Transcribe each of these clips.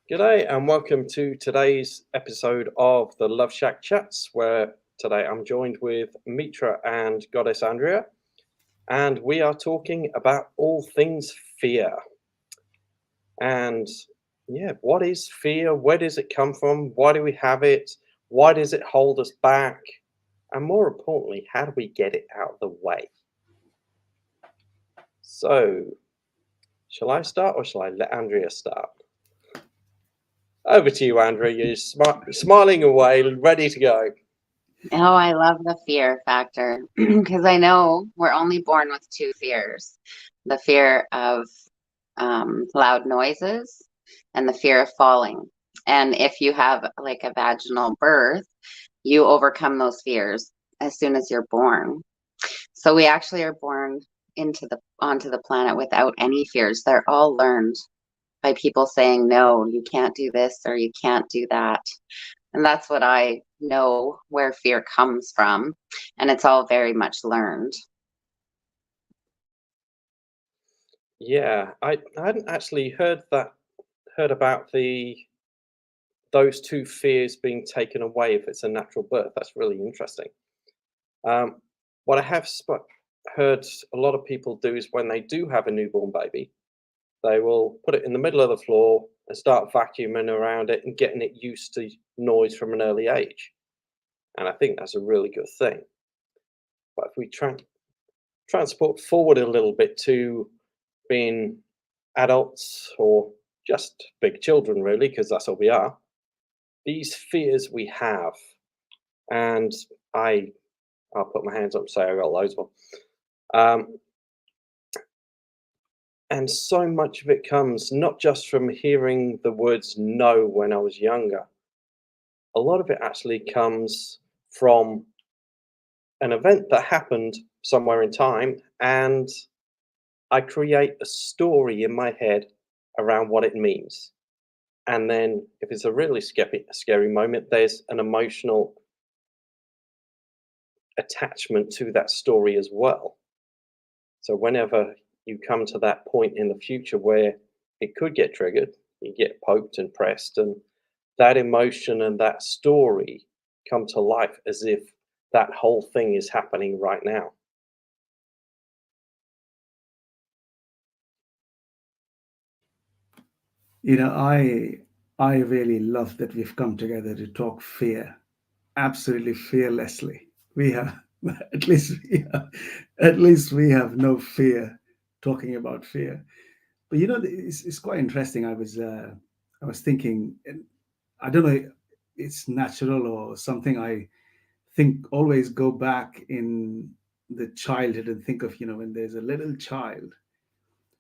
G'day and welcome to today's episode of the Love Shack Chats, where today I'm joined with Mitra and Goddess Andrea, and we are talking about all things fear. And yeah, what is fear? Where does it come from? Why do we have it? Why does it hold us back? And more importantly, how do we get it out of the way? So, shall I start or shall I let Andrea start? Over to you, Andrea. You're smiling away, ready to go. Oh, I love the fear factor because I know we're only born with two fears, the fear of loud noises and the fear of falling. And if you have like a vaginal birth, you overcome those fears as soon as you're born. So we actually are born onto the planet without any fears. They're all learned by people saying, no, you can't do this or you can't do that. And that's what I know where fear comes from. And it's all very much learned. Yeah, I hadn't actually heard about those two fears being taken away if it's a natural birth. That's really interesting. Um, what I have heard a lot of people do is when they do have a newborn baby, they will put it in the middle of the floor and start vacuuming around it and getting it used to noise from an early age. And I think that's a really good thing. But if we transport forward a little bit to being adults or just big children, really, because that's all we are, these fears we have, and I'll put my hands up and say I got loads of them. And so much of it comes not just from hearing the words no when I was younger. A lot of it actually comes from an event that happened somewhere in time, and I create a story in my head around what it means. And then, if it's a really scary moment, there's an emotional attachment to that story as well. So whenever you come to that point in the future where it could get triggered, you get poked and pressed, and that emotion and that story come to life as if that whole thing is happening right now. You know, I really love that we've come together to talk fear, absolutely fearlessly. We have at least we have no fear talking about fear. But you know, it's quite interesting. I was thinking, and I don't know, it's natural or something. I think always go back in the childhood and think of, when there's a little child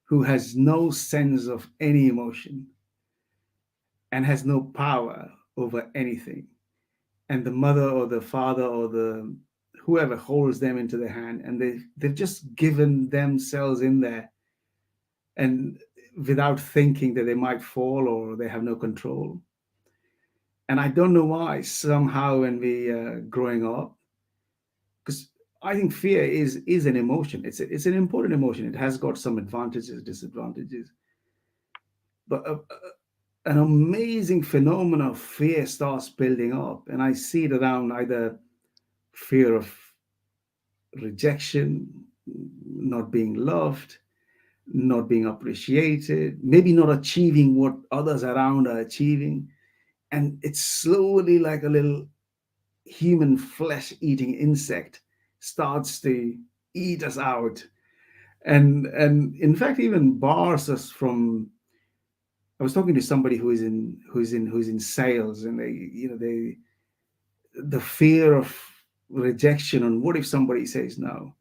who has no sense of any emotion and has no power over anything, and the mother or the father or the whoever holds them into their hand, and they've just given themselves in there, and without thinking that they might fall or they have no control. And I don't know why somehow when we growing up, because I think fear is an emotion. It's an important emotion. It has got some advantages, disadvantages, but an amazing phenomenon of fear starts building up. And I see it around either fear of rejection, not being loved, not being appreciated, maybe not achieving what others around are achieving. And it's slowly like a little human flesh eating insect starts to eat us out. And in fact even bars us from. I was talking to somebody who's in sales, and they the fear of rejection, and what if somebody says no.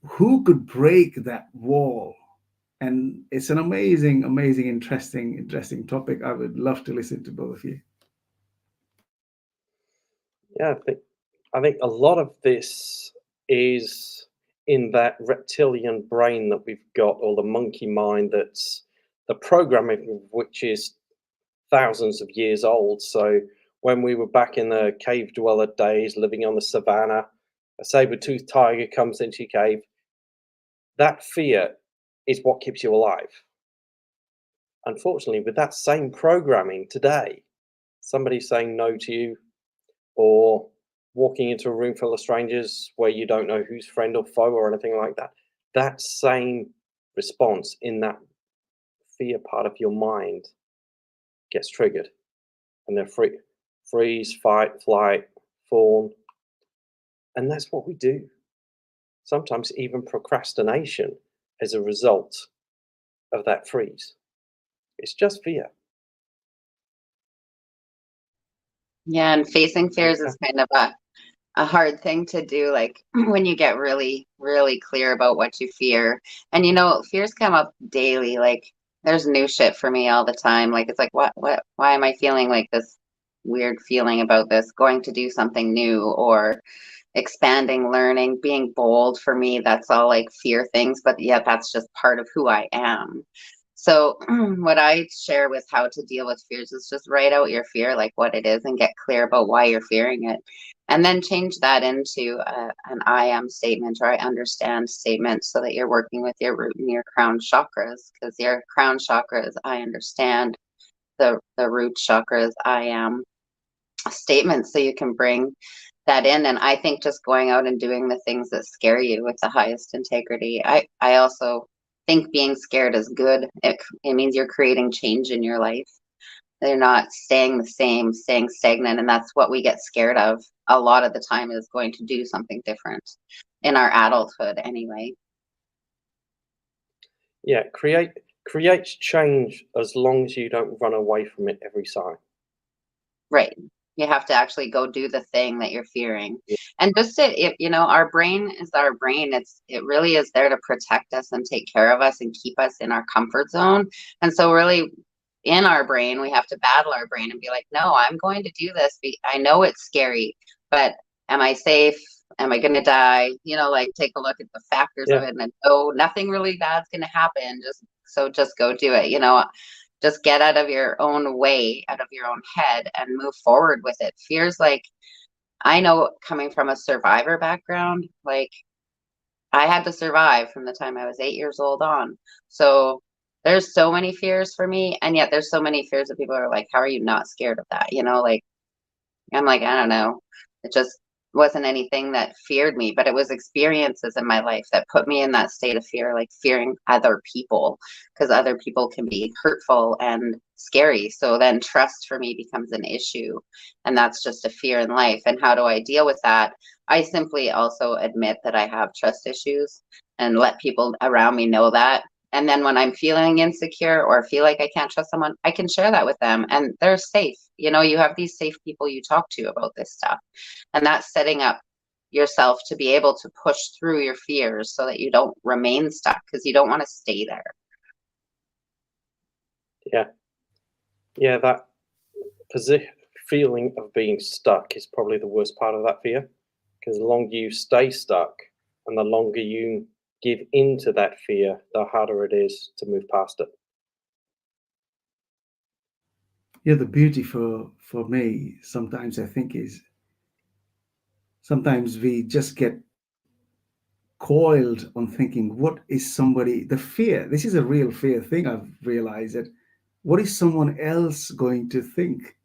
Who could break that wall? And it's an amazing, interesting topic. I would love to listen to both of you. Yeah, I think a lot of this is in that reptilian brain that we've got, or the monkey mind that's the programming of which is thousands of years old. So when we were back in the cave dweller days, living on the savannah, a saber-toothed tiger comes into your cave. That fear is what keeps you alive. Unfortunately, with that same programming today, somebody saying no to you, or walking into a room full of strangers where you don't know who's friend or foe or anything like that, that same response in that fear part of your mind gets triggered, and they're freeze, fight, flight, fawn, and that's what we do. Sometimes even procrastination as a result of that freeze. It's just fear. Yeah, and facing fears Yeah. is kind of a hard thing to do, like when you get really, really clear about what you fear. And fears come up daily. Like there's new shit for me all the time. Like it's like why am I feeling like this weird feeling about this? Going to do something new or expanding, learning, being bold for me, that's all like fear things, but yeah, that's just part of who I am. So what I share with how to deal with fears is just write out your fear, like what it is, and get clear about why you're fearing it. And then change that into an I am statement or I understand statement, so that you're working with your root and your crown chakras, because your crown chakra is I understand, the root chakra is I am statement, so you can bring that in. And I think just going out and doing the things that scare you with the highest integrity. I also think being scared is good. It means you're creating change in your life. They're not staying the same, staying stagnant. And that's what we get scared of a lot of the time, is going to do something different in our adulthood anyway. Yeah, create change as long as you don't run away from it every time. Right. You have to actually go do the thing that you're fearing. Yeah. And just if our brain is our brain, it really is there to protect us and take care of us and keep us in our comfort zone. And so really in our brain, we have to battle our brain and be like, no, I'm going to do this. I know it's scary, but am I safe? Am I going to die? Like take a look at the factors of Yeah. it, and no, nothing really bad's going to happen. Just go do it. Just get out of your own way, out of your own head, and move forward with it. Fears, like, I know, coming from a survivor background, like I had to survive from the time I was 8 years old on. So there's so many fears for me, and yet there's so many fears that people are like, how are you not scared of that? Like I'm like, I don't know. It just wasn't anything that feared me, but it was experiences in my life that put me in that state of fear, like fearing other people, because other people can be hurtful and scary. So then trust for me becomes an issue. And that's just a fear in life. And how do I deal with that? I simply also admit that I have trust issues and let people around me know that. And then when I'm feeling insecure or feel like I can't trust someone, I can share that with them, and they're safe. You have these safe people you talk to about this stuff. And that's setting up yourself to be able to push through your fears so that you don't remain stuck, because you don't want to stay there. Yeah. Yeah, that feeling of being stuck is probably the worst part of that fear, because the longer you stay stuck and the longer you give into that fear, the harder it is to move past it. Yeah, the beauty for me sometimes, I think, is sometimes we just get coiled on thinking, what is somebody, the fear, this is a real fear thing. I've realized that, what is someone else going to think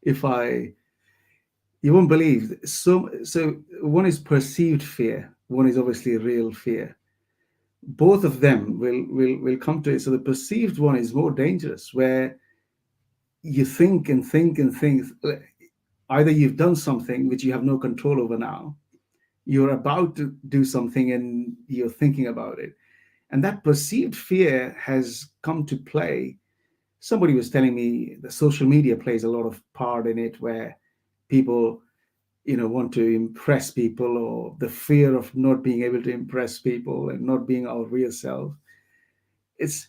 if you won't believe. So one is perceived fear, one is obviously real fear. Both of them will come to it. So the perceived one is more dangerous, where you think and think and think. Either you've done something which you have no control over now, you're about to do something and you're thinking about it. And that perceived fear has come to play. Somebody was telling me the social media plays a lot of part in it, where people, want to impress people, or the fear of not being able to impress people and not being our real self. It's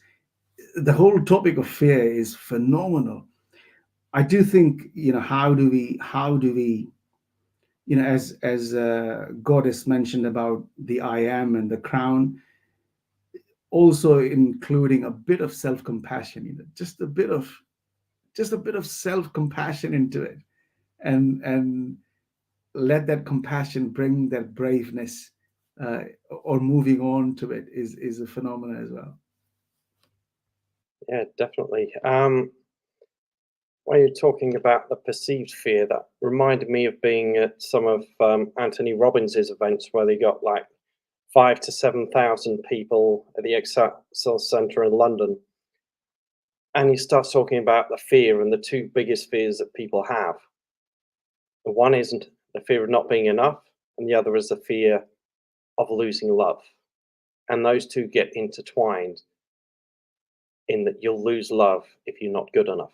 the whole topic of fear is phenomenal. I do think, how do we as Goddess mentioned about the I am and the crown, also including a bit of self-compassion, just a bit of self-compassion into it, and let that compassion bring that braveness, or moving on to it, is a phenomenon as well. Yeah, definitely. When you're talking about the perceived fear, that reminded me of being at some of Anthony Robbins's events where they got like 5 to 7,000 people at the Excel Centre in London, and he starts talking about the fear and the two biggest fears that people have. The one isn't the fear of not being enough, and the other is the fear of losing love. And those two get intertwined in that you'll lose love if you're not good enough.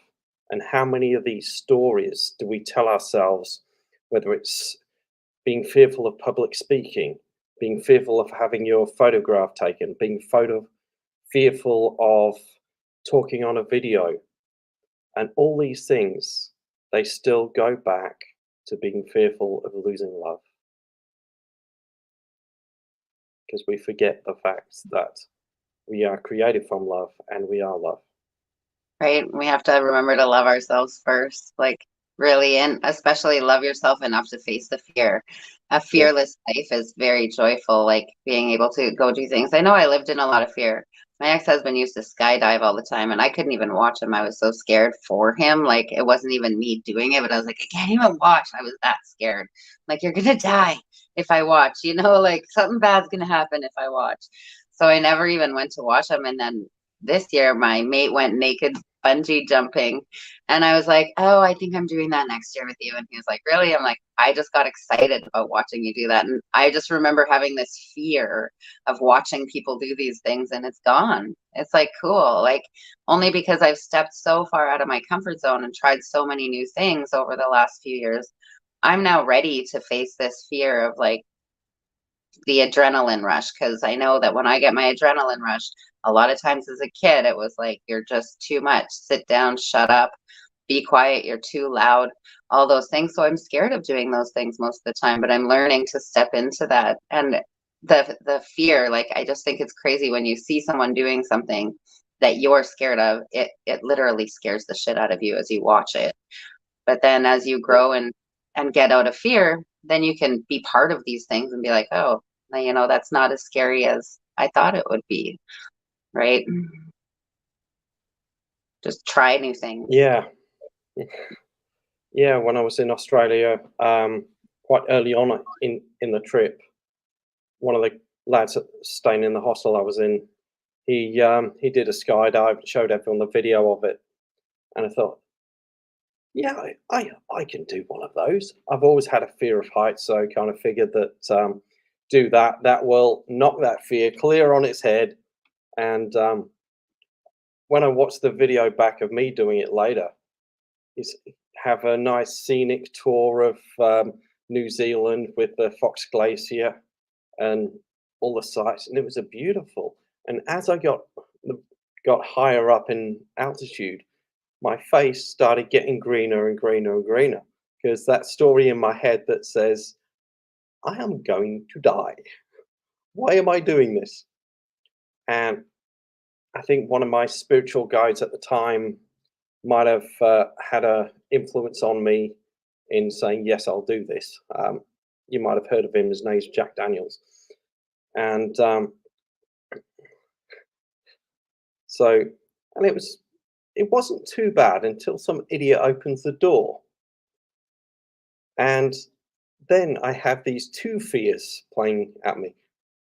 And how many of these stories do we tell ourselves, whether it's being fearful of public speaking, being fearful of having your photograph taken, being fearful of talking on a video, and all these things, they still go back to being fearful of losing love because we forget the fact that we are created from love and we are love. Right? We have to remember to love ourselves first, like really, and especially love yourself enough to face the fear. A Yeah. fearless life is very joyful, like being able to go do things. I know I lived in a lot of fear. My ex-husband used to skydive all the time, and I couldn't even watch him. I was so scared for him. Like it wasn't even me doing it, but I was like, I can't even watch. I was that scared. Like you're gonna die if I watch, like something bad's gonna happen if I watch. So I never even went to watch him. And then this year, my mate went naked bungee jumping. And I was like, oh, I think I'm doing that next year with you. And he was like, really? I'm like, I just got excited about watching you do that. And I just remember having this fear of watching people do these things, and it's gone. It's like cool. Like only because I've stepped so far out of my comfort zone and tried so many new things over the last few years. I'm now ready to face this fear of like the adrenaline rush, because I know that when I get my adrenaline rush, a lot of times as a kid, it was like, you're just too much. Sit down, shut up, be quiet, you're too loud, all those things. So I'm scared of doing those things most of the time, but I'm learning to step into that. And the fear, like I just think it's crazy when you see someone doing something that you're scared of, it literally scares the shit out of you as you watch it. But then as you Yeah. grow and get out of fear, then you can be part of these things and be like, oh, that's not as scary as I thought it would be, right? Just try new things. Yeah. Yeah. When I was in Australia, quite early on in the trip, one of the lads staying in the hostel I was in, he did a skydive and showed everyone the video of it, and I thought, yeah, I can do one of those. I've always had a fear of heights, so I kind of figured that do that will knock that fear clear on its head. And when I watched the video back of me doing it later, is have a nice scenic tour of New Zealand with the Fox Glacier and all the sights, and it was a beautiful. And as I got higher up in altitude, my face started getting greener and greener and greener because that story in my head that says, I am going to die. Why am I doing this? And I think one of my spiritual guides at the time might have had a influence on me in saying, yes, I'll do this. You might have heard of him. His name's Jack Daniels. And so, and it wasn't too bad until some idiot opens the door. And then I have these two fears playing at me.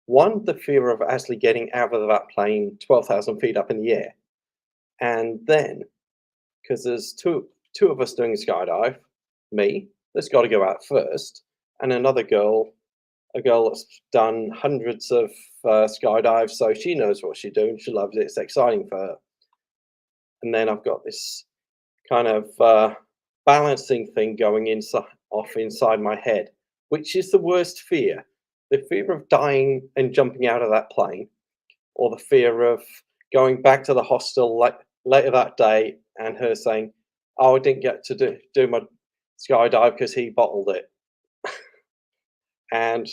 One, the fear of actually getting out of that plane 12,000 feet up in the air. And then, because there's two of us doing a skydive, me, that's got to go out first, and another girl, a girl that's done hundreds of skydives, so she knows what she's doing. She loves it. It's exciting for her. And then I've got this kind of balancing thing going inside my head, which is the worst fear: the fear of dying and jumping out of that plane, or the fear of going back to the hostel later that day and her saying, "Oh, I didn't get to do my skydive because he bottled it." And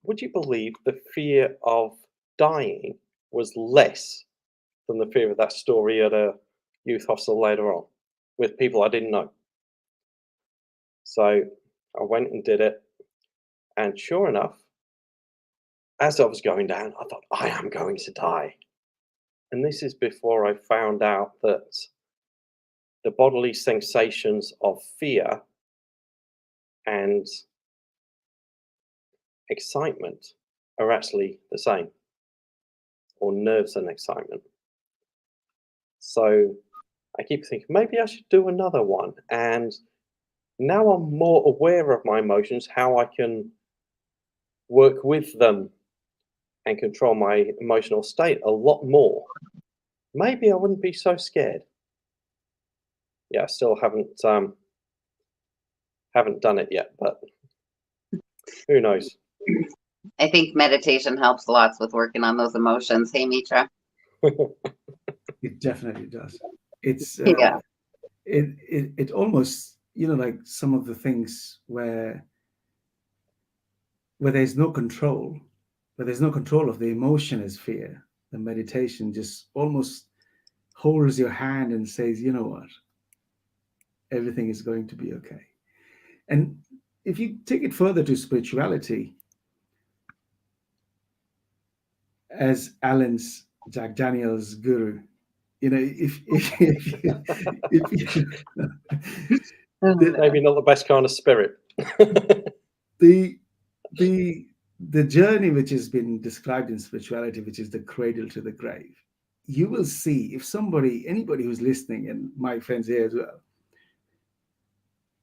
would you believe the fear of dying was less than the fear of that story at a youth hostel later on with people I didn't know? So I went and did it. And sure enough, as I was going down, I thought, I am going to die. And this is before I found out that the bodily sensations of fear and excitement are actually the same, or nerves and excitement. So I keep thinking maybe I should do another one. And now I'm more aware of my emotions, how I can work with them and control my emotional state a lot more. Maybe I wouldn't be so scared. Yeah, I still haven't done it yet, but who knows? I think meditation helps lots with working on those emotions. Hey, Mitra. It definitely does. It's Yeah. it almost, you know, like some of the things where there's no control, where there's no control of the emotion is fear. The meditation just almost holds your hand and says, you know what, everything is going to be okay. And if you take it further to spirituality, as Alan's Jack Daniels guru, you know, if you Maybe not the best kind of spirit. the the the journey which has been described in spirituality, which is the cradle to the grave, you will see if anybody who's listening, and my friends here as well,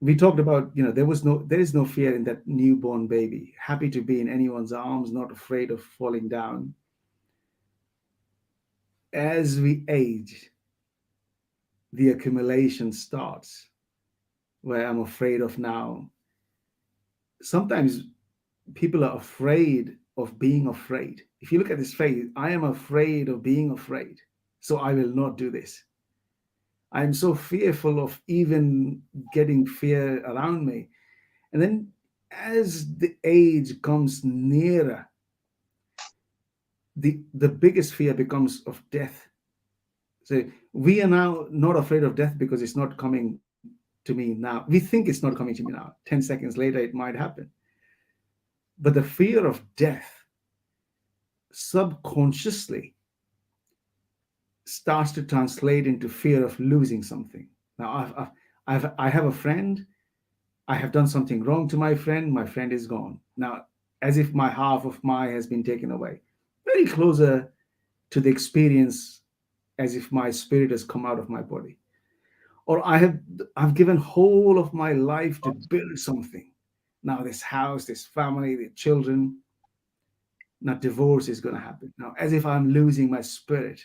we talked about, you know, there is no fear in that newborn baby, happy to be in anyone's arms, not afraid of falling down. As we age, the accumulation starts, where I'm afraid of now. Sometimes people are afraid of being afraid. If you look at this phrase, I am afraid of being afraid, so I will not do this. I'm so fearful of even getting fear around me. And then as the age comes nearer, the biggest fear becomes of death. So we are now not afraid of death because it's not coming to me now. We think it's not coming to me now. 10 seconds later, it might happen. But the fear of death subconsciously starts to translate into fear of losing something. Now, I have a friend. I have done something wrong to my friend. My friend is gone. Now, as if my half of my has been taken away. Very closer to the experience as if my spirit has come out of my body. Or I've given whole of my life to build something. Now this house, this family, the children, now divorce is going to happen. Now, as if I'm losing my spirit.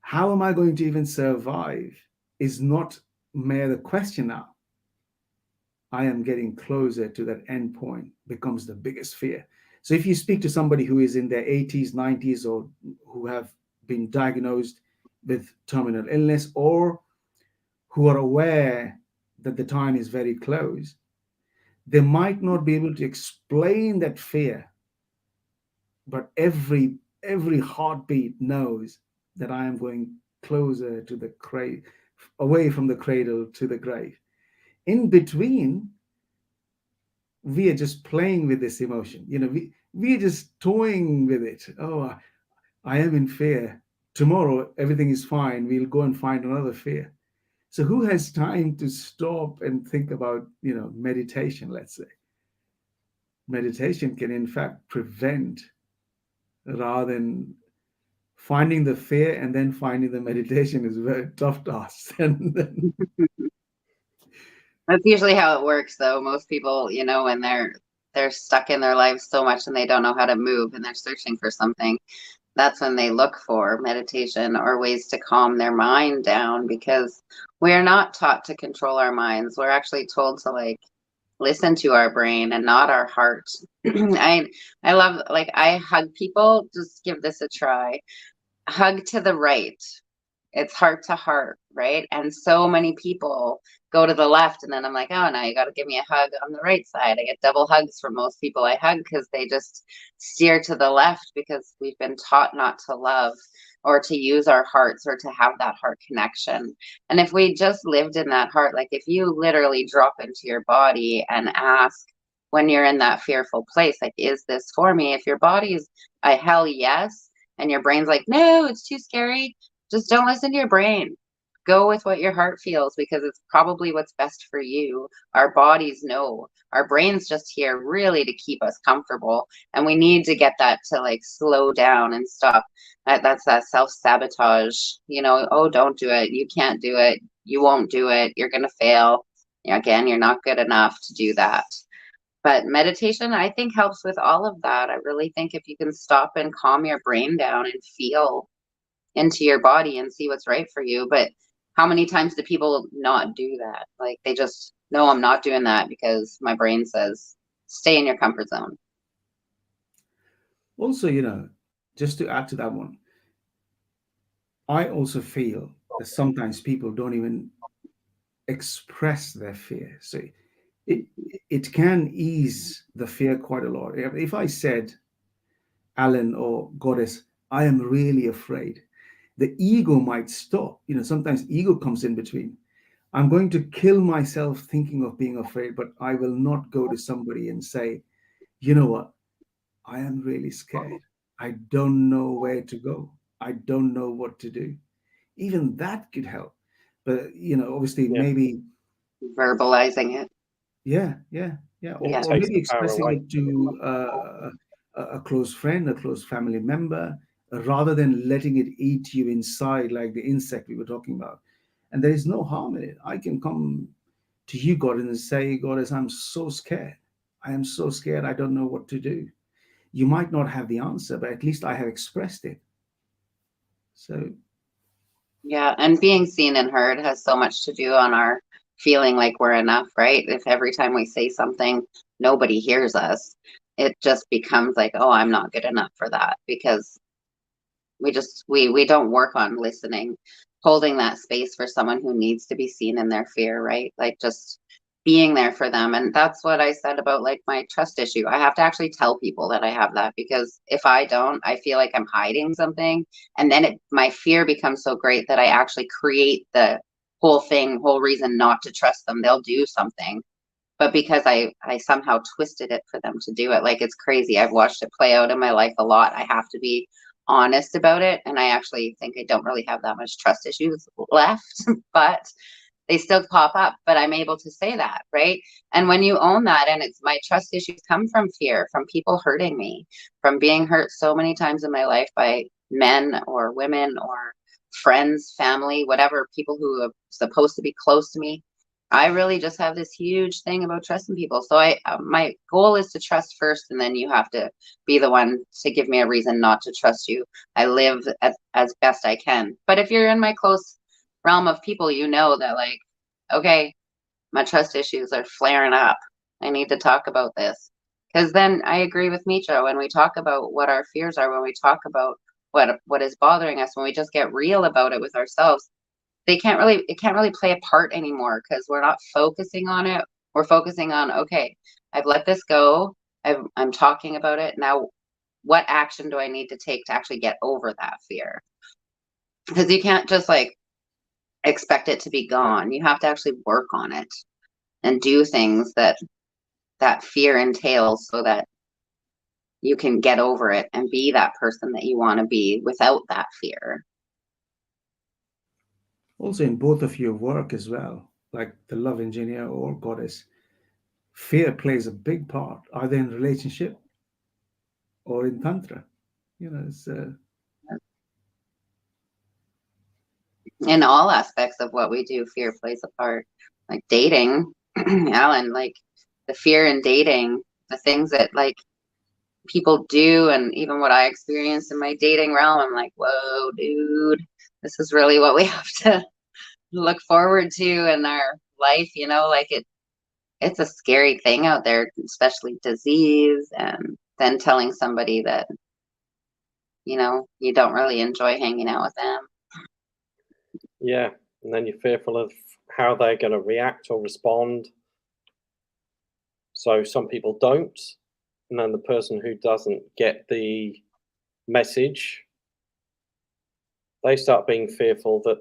How am I going to even survive is not mere the question now. I am getting closer to that end point becomes the biggest fear. So if you speak to somebody who is in their 80s, 90s, or who have been diagnosed with terminal illness, or who are aware that the time is very close, they might not be able to explain that fear, but every heartbeat knows that I am going closer to the grave, away from the cradle to the grave. In between, we are just playing with this emotion. You know, we are just toying with it. Oh, I am in fear. Tomorrow, everything is fine. We'll go and find another fear. So who has time to stop and think about, you know, meditation, let's say? Meditation can, in fact, prevent rather than finding the fear and then finding the meditation is a very tough task. And That's usually how it works, though. Most people, you know, when they're stuck in their lives so much and they don't know how to move and they're searching for something, that's when they look for meditation or ways to calm their mind down, because we're not taught to control our minds. We're actually told to like listen to our brain and not our heart. I love, like, I hug people. Just give this a try. Hug to the right. It's heart to heart, right? And so many people go to the left, and then I'm like, oh, now you got to give me a hug on the right side. I get double hugs from most people I hug because they just steer to the left because we've been taught not to love or to use our hearts or to have that heart connection. And if we just lived in that heart, like if you literally drop into your body and ask when you're in that fearful place, like, is this for me? If your body's a hell yes, and your brain's like, no, it's too scary, just don't listen to your brain. Go with what your heart feels, because it's probably what's best for you. Our bodies know. Our brain's just here really to keep us comfortable. And we need to get that to like slow down and stop. That's that self-sabotage, you know, oh, don't do it. You can't do it. You won't do it. You're going to fail. Again, you're not good enough to do that. But meditation, I think, helps with all of that. I really think if you can stop and calm your brain down and feel into your body and see what's right for you. But how many times do people not do that? Like they just, no, I'm not doing that because my brain says, stay in your comfort zone. Also, you know, just to add to that one, I also feel that sometimes people don't even express their fear. So it it can ease the fear quite a lot. If I said, Alan or Goddess, I am really afraid, the ego might stop. You know, sometimes ego comes in between. I'm going to kill myself thinking of being afraid, but I will not go to somebody and say, you know what, I am really scared. I don't know where to go. I don't know what to do. Even that could help. But, you know, obviously, Yeah. maybe, Verbalizing it. yeah, Yeah. or Takes maybe the power expressing away. it to a close friend, a close family member, rather than letting it eat you inside like the insect we were talking about. And there is no harm in it. I can come to you, God, and say, Goddess, I'm so scared. I am so scared. I don't know what to do. You might not have the answer, but at least I have expressed it. So, Yeah. And being seen and heard has so much to do on our feeling like we're enough, right? If every time we say something, nobody hears us, it just becomes like, oh, I'm not good enough for that, because we don't work on listening, holding that space for someone who needs to be seen in their fear, right? Like just being there for them. And that's what I said about like my trust issue. I have to actually tell people that I have that, because if I don't, I feel like I'm hiding something, and then my fear becomes so great that I actually create the whole reason not to trust them. They'll do something, but because I somehow twisted it for them to do it. Like it's crazy. I've watched it play out in my life a lot. I have to be honest about it, and I actually think I don't really have that much trust issues left, but they still pop up. But I'm able to say that, right? And when you own that, and it's my trust issues come from fear, from people hurting me, from being hurt so many times in my life by men or women or friends, family, whatever, people who are supposed to be close to me. I really just have this huge thing about trusting people. So my goal is to trust first, and then you have to be the one to give me a reason not to trust you. I live as best I can. But if you're in my close realm of people, you know that like, okay, my trust issues are flaring up. I need to talk about this. Because then I agree with Mitra, when we talk about what our fears are, when we talk about what is bothering us, when we just get real about it with ourselves, it can't really play a part anymore, because we're not focusing on it. We're focusing on, okay, I've let this go. I'm talking about it. Now, what action do I need to take to actually get over that fear? Because you can't just like expect it to be gone. You have to actually work on it and do things that fear entails, so that you can get over it and be that person that you want to be without that fear. also in both of your work as well, like the Love Engineer or Goddess, fear plays a big part, either in relationship or in Tantra. You know, it's In all aspects of what we do, fear plays a part. Like dating, Alan, like the fear in dating, the things that like people do, and even what I experienced in my dating realm, I'm like, whoa, dude, this is really what we have to look forward to in our life, you know, like it's a scary thing out there, especially disease, and then telling somebody that, you know, you don't really enjoy hanging out with them. Yeah, and then you're fearful of how they're going to react or respond. So some people don't, and then the person who doesn't get the message, they start being fearful that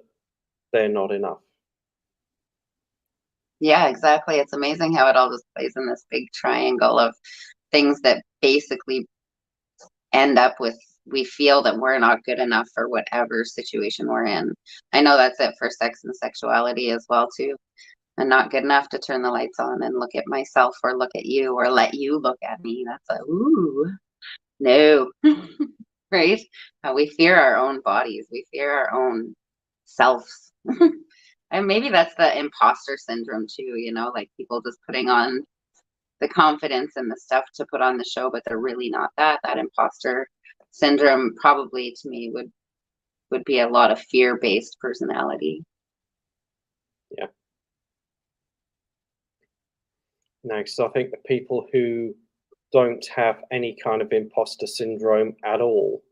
they're not enough. Yeah, exactly. It's amazing how it all just plays in this big triangle of things that basically end up with we feel that we're not good enough for whatever situation we're in. I know that's it for sex and sexuality as well too. I'm not good enough to turn the lights on and look at myself or look at you or let you look at me. That's a ooh, no. Right? We fear our own bodies. We fear our own selves. And maybe that's the imposter syndrome too, you know, like people just putting on the confidence and the stuff to put on the show, but they're really not that. That imposter syndrome probably to me would be a lot of fear-based personality. Yeah. No, because I think the people who don't have any kind of imposter syndrome at all,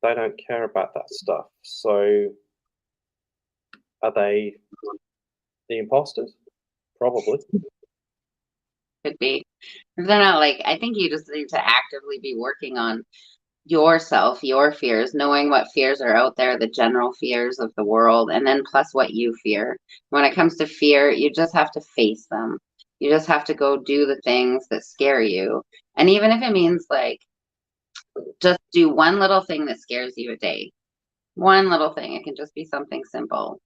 they don't care about that stuff. So are they the imposters? Probably. Could be. If they're not, like, I think you just need to actively be working on yourself, your fears, knowing what fears are out there, the general fears of the world, and then plus what you fear. When it comes to fear, you just have to face them. You just have to go do the things that scare you. And even if it means like just do one little thing that scares you a day. One little thing. It can just be something simple.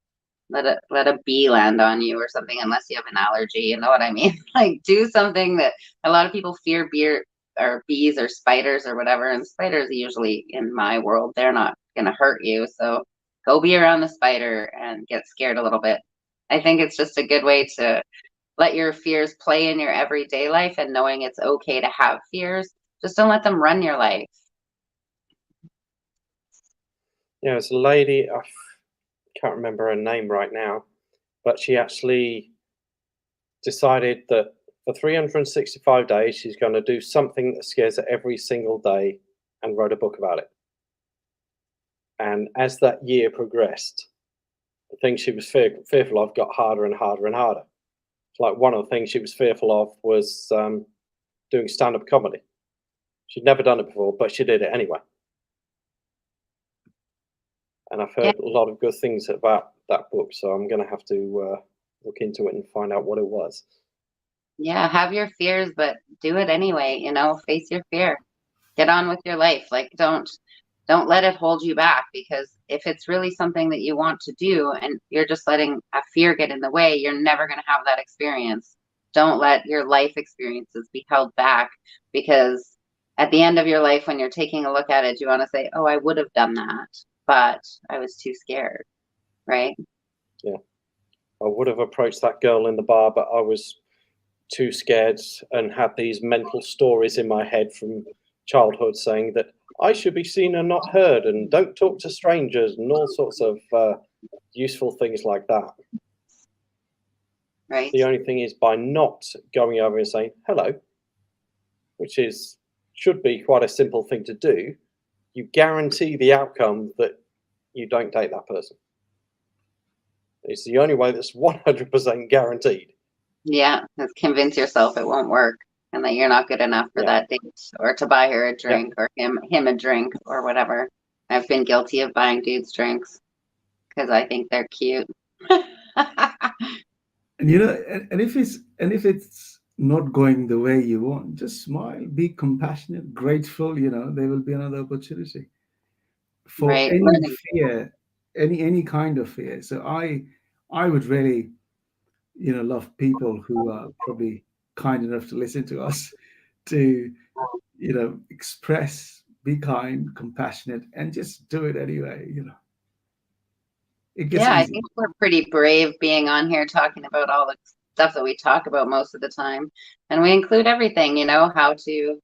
Let a bee land on you or something, unless you have an allergy, you know what I mean? Like, do something that a lot of people fear, beer or bees or spiders or whatever, and spiders usually, in my world, they're not gonna hurt you, so go be around the spider and get scared a little bit. I think it's just a good way to let your fears play in your everyday life, and knowing it's okay to have fears. Just don't let them run your life. Yeah, there's a lady, I can't remember her name right now, but she actually decided that for 365 days she's going to do something that scares her every single day, and wrote a book about it. And as that year progressed, the things she was fearful of got harder and harder and harder. Like, one of the things she was fearful of was doing stand-up comedy. She'd never done it before, but she did it anyway. And I've heard a lot of good things about that book, so I'm going to have to look into it and find out what it was. Yeah, have your fears, but do it anyway, you know, face your fear. Get on with your life. Like, don't let it hold you back, because if it's really something that you want to do and you're just letting a fear get in the way, you're never going to have that experience. Don't let your life experiences be held back, because at the end of your life, when you're taking a look at it, you want to say, oh, I would have done that, but I was too scared, right? Yeah. I would have approached that girl in the bar, but I was too scared and had these mental stories in my head from childhood saying that I should be seen and not heard, and don't talk to strangers, and all sorts of useful things like that. Right. The only thing is, by not going over and saying hello, which should be quite a simple thing to do, you guarantee the outcome that you don't date that person. It's the only way that's 100% guaranteed. Yeah, just convince yourself it won't work and that you're not good enough for that date, or to buy her a drink, or him a drink, or whatever. I've been guilty of buying dudes drinks because I think they're cute. And you know, and if it's not going the way you want, just smile, be compassionate, grateful. You know, there will be another opportunity for Right. any fear, any kind of fear. So I would really, you know, love people who are probably kind enough to listen to us, to, you know, express, be kind, compassionate, and just do it anyway. You know, it gets Yeah, I easier. think we're pretty brave being on here talking about all the stuff that we talk about most of the time. And we include everything, you know, how to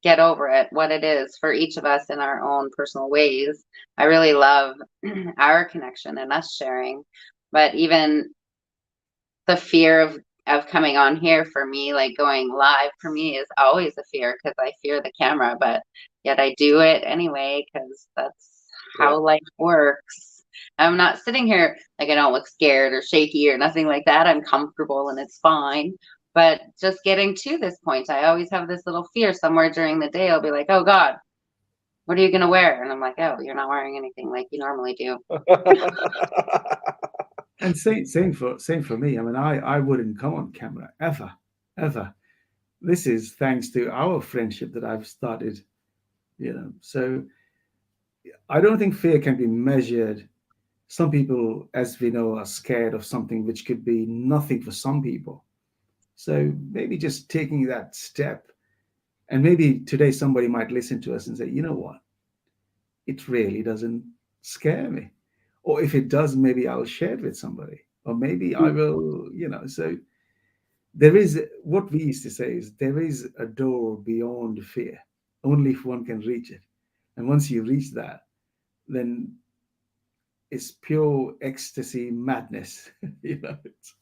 get over it, what it is for each of us in our own personal ways. I really love our connection and us sharing, but even the fear of coming on here for me, like going live for me, is always a fear, because I fear the camera, but yet I do it anyway, because that's how life works. I'm not sitting here like I don't look scared or shaky or nothing like that. I'm comfortable and it's fine. But just getting to this point, I always have this little fear somewhere during the day. I'll be like, oh God, what are you going to wear? And I'm like, oh, you're not wearing anything like you normally do. And same for me. I mean, I wouldn't come on camera ever. this is thanks to our friendship that I've started, So I don't think fear can be measured. Some people, as we know, are scared of something which could be nothing for some people. So maybe just taking that step, and maybe today somebody might listen to us and say, you know what? It really doesn't scare me. Or if it does, maybe I'll share it with somebody. Or maybe I will, So there is, what we used to say is, there is a door beyond fear, only if one can reach it. And once you reach that, then it's pure ecstasy madness. It's,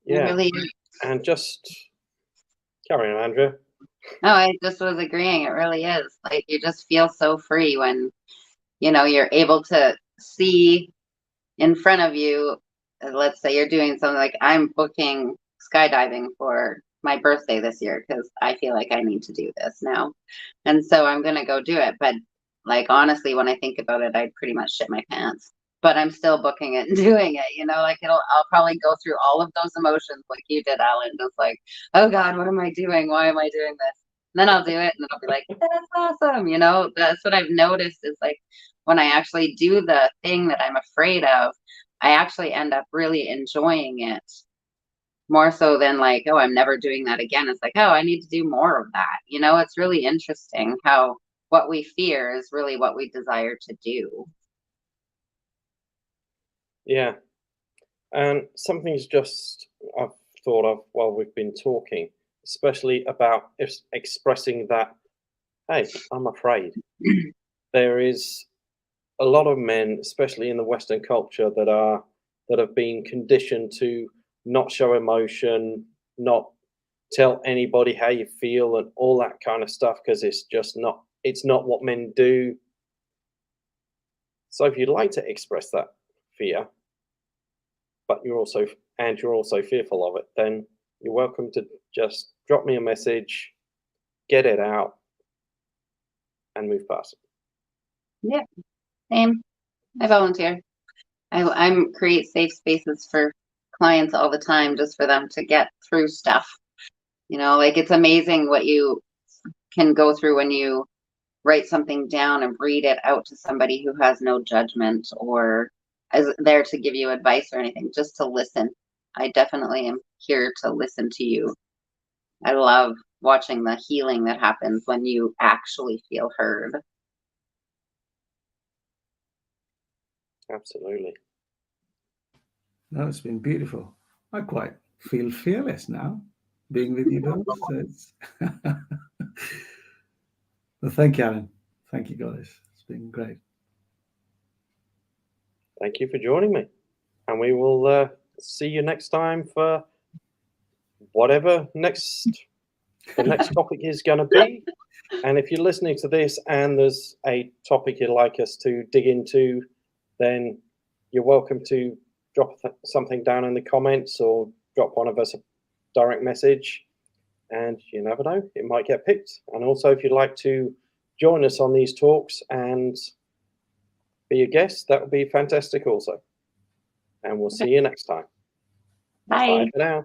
It Yeah, really is. and just carry on, Andrea. No, I just was agreeing. It really is. Like you just feel so free when, you're able to see in front of you. Let's say you're doing something like I'm booking skydiving for my birthday this year because I feel like I need to do this now. And so I'm going to go do it. But like, honestly, when I think about it, I'd pretty much shit my pants. But I'm still booking it and doing it, like I'll probably go through all of those emotions like you did, Alan, just like, oh God, what am I doing? Why am I doing this? And then I'll do it and I'll be like, that's awesome. That's what I've noticed is like when I actually do the thing that I'm afraid of, I actually end up really enjoying it more so than like, oh, I'm never doing that again. It's like, oh, I need to do more of that. It's really interesting how what we fear is really what we desire to do. Yeah, and something's just I've thought of while we've been talking, especially about expressing that, hey, I'm afraid. There is a lot of men, especially in the Western culture, that have been conditioned to not show emotion, not tell anybody how you feel, and all that kind of stuff, because it's not what men do. So if you'd like to express that fear, but you're also fearful of it, then you're welcome to just drop me a message, get it out, and move past it. Yeah, same. I volunteer. I'm create safe spaces for clients all the time just for them to get through stuff. Like it's amazing what you can go through when you write something down and read it out to somebody who has no judgment or is there to give you advice or anything, just to listen. I definitely am here to listen to you. I love watching the healing that happens when you actually feel heard. Absolutely. No, it's been beautiful. I quite feel fearless now being with you both. So it's well, thank you, Alan. Thank you, guys. It's been great. Thank you for joining me. And we will see you next time for whatever the next topic is going to be. And if you're listening to this and there's a topic you'd like us to dig into, then you're welcome to drop something down in the comments or drop one of us a direct message. And you never know, it might get picked. And also, if you'd like to join us on these talks and be a guest, that would be fantastic also. And we'll see you next time. Bye. Bye for now.